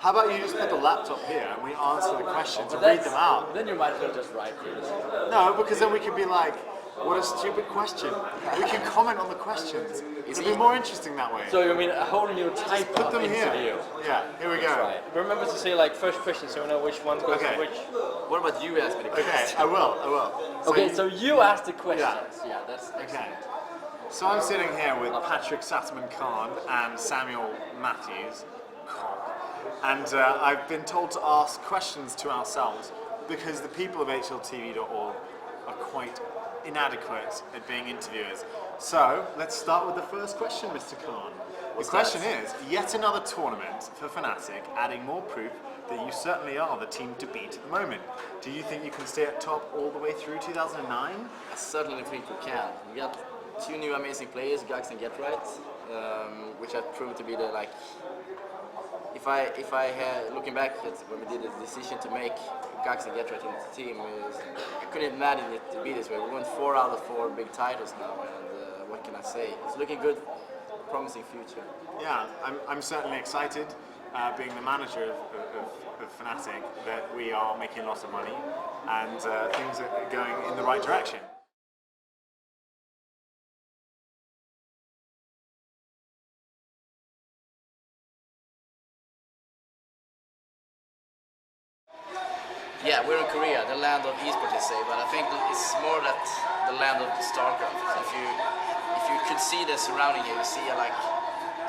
How about you just put the laptop here and we answer the questions and read them out? Then you might as well just write it. No, because then we can be like, what a stupid question. We can comment on the questions. It'll be more interesting that way. So you mean a whole new type Put of them interview? here. Yeah, here we go. Right. Remember to say like first question so we know which one goes to which. What about you ask me the question? Okay, I will. So you ask the questions. Yeah, that's okay. excellent. So I'm sitting here with Patrik, Sättermon, cArn and Samuel Mathews. And I've been told to ask questions to ourselves because the people of HLTV.org are quite inadequate at being interviewers. So let's start with the first question, Mr. cArn. The question is, yet another tournament for Fnatic, adding more proof that you certainly are the team to beat at the moment. Do you think you can stay at top all the way through 2009? I certainly think we can. We got two new amazing players, Gax and GetRight, which have proved to be the If I had looking back at when we did the decision to make Gax and GetRight into the team, I couldn't imagine it to be this way. We won 4 out of 4 big titles now, and what can I say? It's looking good, promising future. Yeah, I'm certainly excited, being the manager of Fnatic, that we are making lots of money and things are going in the right direction. Yeah, we're in Korea, the land of esports, they say, but I think it's more that the land of StarCraft. If you could see the surrounding here, you see like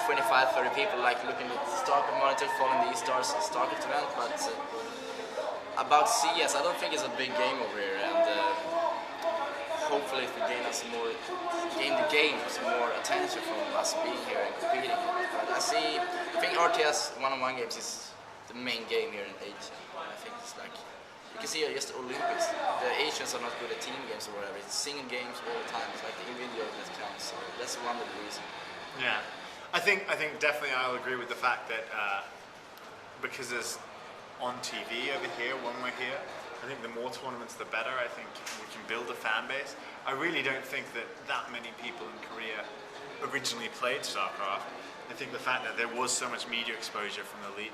25, 30 people like looking at the StarCraft monitor, following the E-Stars StarCraft event, but about CS, I don't think it's a big game over here, and hopefully it will gain the game some more attention from us being here and competing. But I think RTS one-on-one games is the main game here in Asia. I think it's like, you can see just the Olympics. The Asians are not good at team games or whatever. It's single games all the time. It's like the individual that counts. So that's one of the reasons. Yeah, I think definitely I'll agree with the fact that because there's on TV over here when we're here, I think the more tournaments the better. I think we can build a fan base. I really don't think that many people in Korea originally played StarCraft. I think the fact that there was so much media exposure from the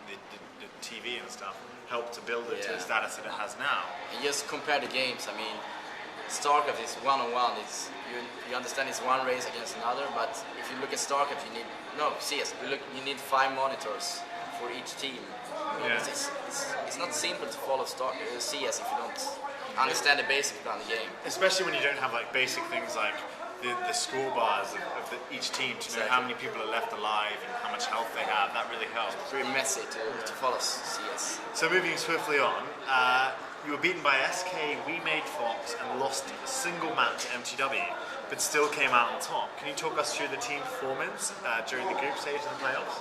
TV and stuff helped to build it to the status that it has now. And just compare the games. I mean, StarCraft is one-on-one. It's you understand it's one race against another. But if you look at StarCraft, you need CS. You need 5 monitors for each team. Yeah. It's not simple to follow CS if you don't understand the basics behind the game. Especially when you don't have like basic things like the score bars of each team to know how many people are left alive and how much health they have. That really helps. It's very messy to follow CS. So moving swiftly on, you were beaten by SK, We Made Fox and lost a single match to MTW, but still came out on top. Can you talk us through the team performance during the group stage and the playoffs?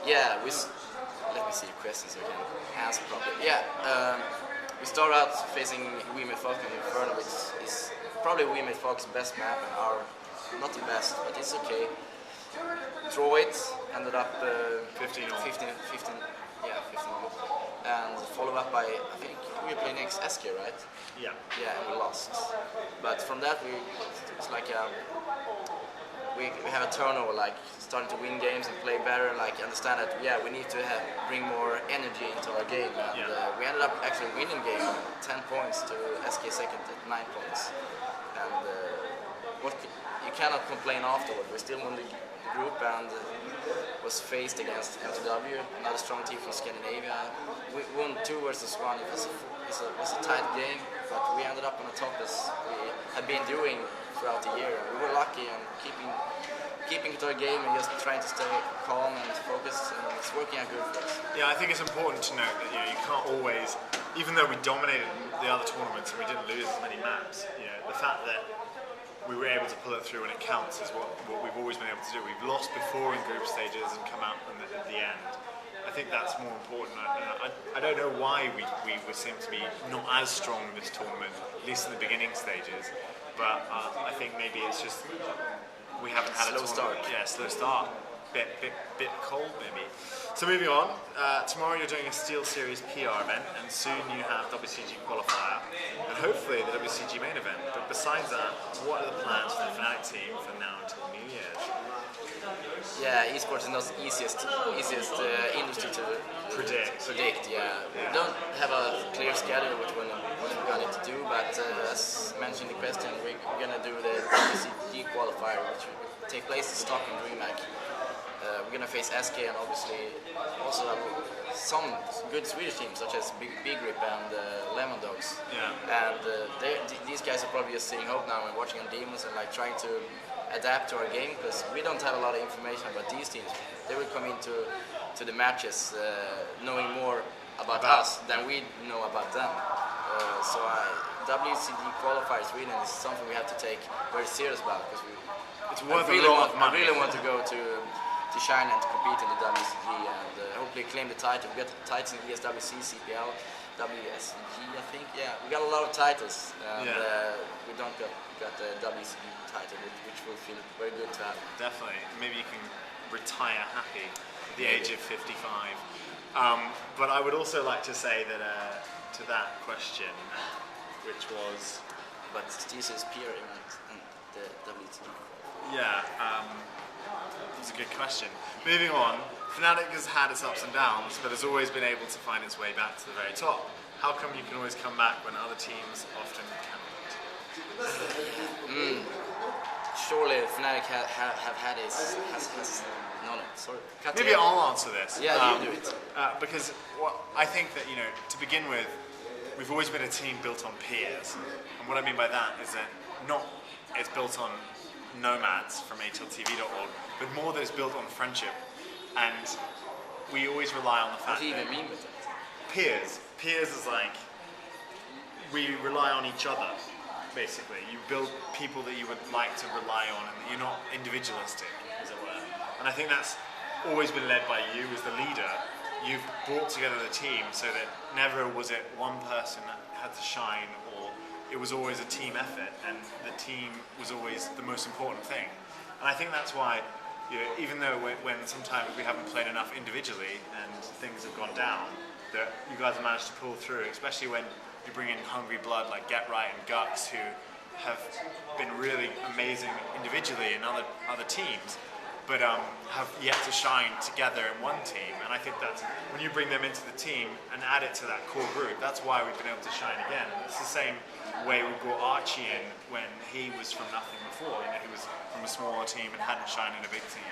Yeah, let me see the questions so I can answer properly. Yeah, we start out facing We Made Fox and Inferno, which is probably We Made Fox's best map and our not the best, but it's okay. Draw it, ended up 15 all. 15, and follow up by, I think we play next SK, right? Yeah. Yeah, and we lost. But from that it's like we have a turnover, like starting to win games and play better, like understand that we need to bring more energy into our game, and we ended up actually winning game 10 points to SK second at 9 points, and you cannot complain afterward. We still won the group and was faced against MTW, another strong team from Scandinavia. We won 2 versus 1. It was a tight game, but we ended up on the top as we had been doing throughout the year. We were lucky and keeping to our game and just trying to stay calm and focused, and it's working out good for us. Yeah, I think it's important to note that you can't always, even though we dominated the other tournaments and we didn't lose as many maps, the fact that we were able to pull it through when it counts is what we've always been able to do. We've lost before in group stages and come out at the end. I think that's more important. I don't know why we seem to be not as strong in this tournament, at least in the beginning stages, but I think maybe it's just we haven't had a slow start. Yeah, slow start. Bit cold maybe. So moving on, tomorrow you're doing a Steel Series PR event, and soon you have WCG qualifier, and hopefully the WCG main event. But besides that, what are the plans for the Fnatic team from now until New Year's? Yeah, esports is not easiest industry to predict. Yeah. We don't have a clear schedule what we're going to do, but as mentioned in the question, we're going to do the WCG qualifier, which will take place in Stockholm DreamHack. We're going to face SK and obviously also some good Swedish teams such as Big Rip and Lemon Dogs. Yeah. And these guys are probably just seeing hope now and watching on Demons and like trying to adapt to our game, because we don't have a lot of information about these teams. They will come into the matches knowing more about us than we know about them. So WCG qualifier Sweden is something we have to take very serious about, because it's worth a lot of money. I really want to go to China and to compete in the WCG and hopefully claim the title. We got titles in ESWC, CPL, WSG, I think. Yeah, we got a lot of titles, and we don't got the WCG title, which will feel very good to have. Definitely. Maybe you can retire happy at the age of 55. But I would also like to say that to that question, which was... But this is peer event and the WCG. Yeah. That's a good question. Moving on, fnatic has had its ups and downs, but has always been able to find its way back to the very top. How come you can always come back when other teams often cannot? Surely fnatic have had its... sorry. Maybe I'll answer this. Yeah, you do it. Because I think that, to begin with, we've always been a team built on peers. And what I mean by that is that it's built on nomads from HLTV.org, but more that it's built on friendship. And we always rely on the fact that... What do you even mean with that? Peers. Peers is like, we rely on each other, basically. You build people that you would like to rely on, and you're not individualistic, as it were. And I think that's always been led by you as the leader. You've brought together the team so that never was it one person that had to shine, or it was always a team effort, and the team was always the most important thing. And I think that's why, even though when sometimes we haven't played enough individually and things have gone down, that you guys have managed to pull through, especially when you bring in hungry blood like Get Right and Gux, who have been really amazing individually in other teams, but have yet to shine together in one team. And I think that's when you bring them into the team and add it to that core group, that's why we've been able to shine again. And it's the same way we brought Archie in when he was from nothing before. He was from a smaller team and hadn't shined in a big team.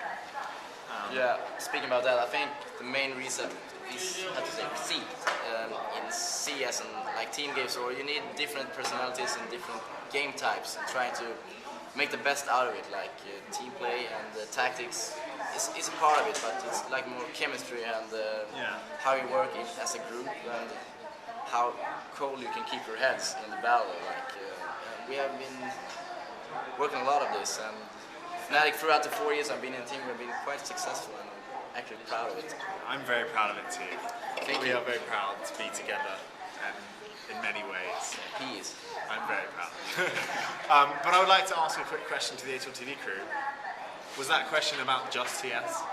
Speaking about that, I think the main reason is, in CS and like team games, or you need different personalities and different game types, and trying to make the best out of it. Like team play and tactics is a part of it, but it's like more chemistry and how you work as a group, and how cool you can keep your heads in the battle. Like we have been working a lot of this, and fnatic throughout the 4 years I've been in the team, we've been quite successful, and I'm actually proud of it. I'm very proud of it too. We are very proud to be together, and in many ways. Yeah, he is. I'm very proud. But I would like to ask a quick question to the HLTV crew. Was that question about just TS?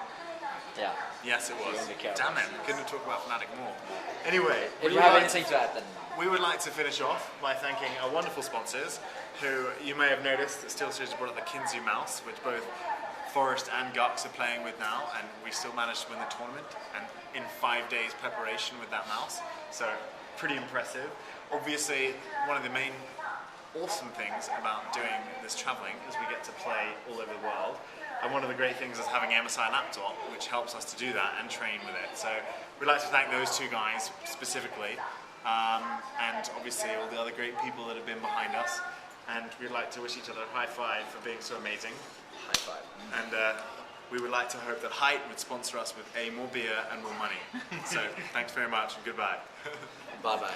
Yeah. Yes, it was. Damn it, we couldn't talk about fnatic more. Anyway, if you have anything to add, then we would like to finish off by thanking our wonderful sponsors, who you may have noticed that SteelSeries brought up the Kinzu mouse, which both Forest and Gux are playing with now, and we still managed to win the tournament, and in 5 days preparation with that mouse, so pretty impressive. Obviously, one of the main awesome things about doing this traveling is we get to play all over the world, and one of the great things is having MSI laptop, which helps us to do that and train with it. So we'd like to thank those two guys specifically, and obviously all the other great people that have been behind us, and we'd like to wish each other a high five for being so amazing. High five. And we would like to hope that Height would sponsor us with more beer and more money. So thanks very much and goodbye. Bye bye.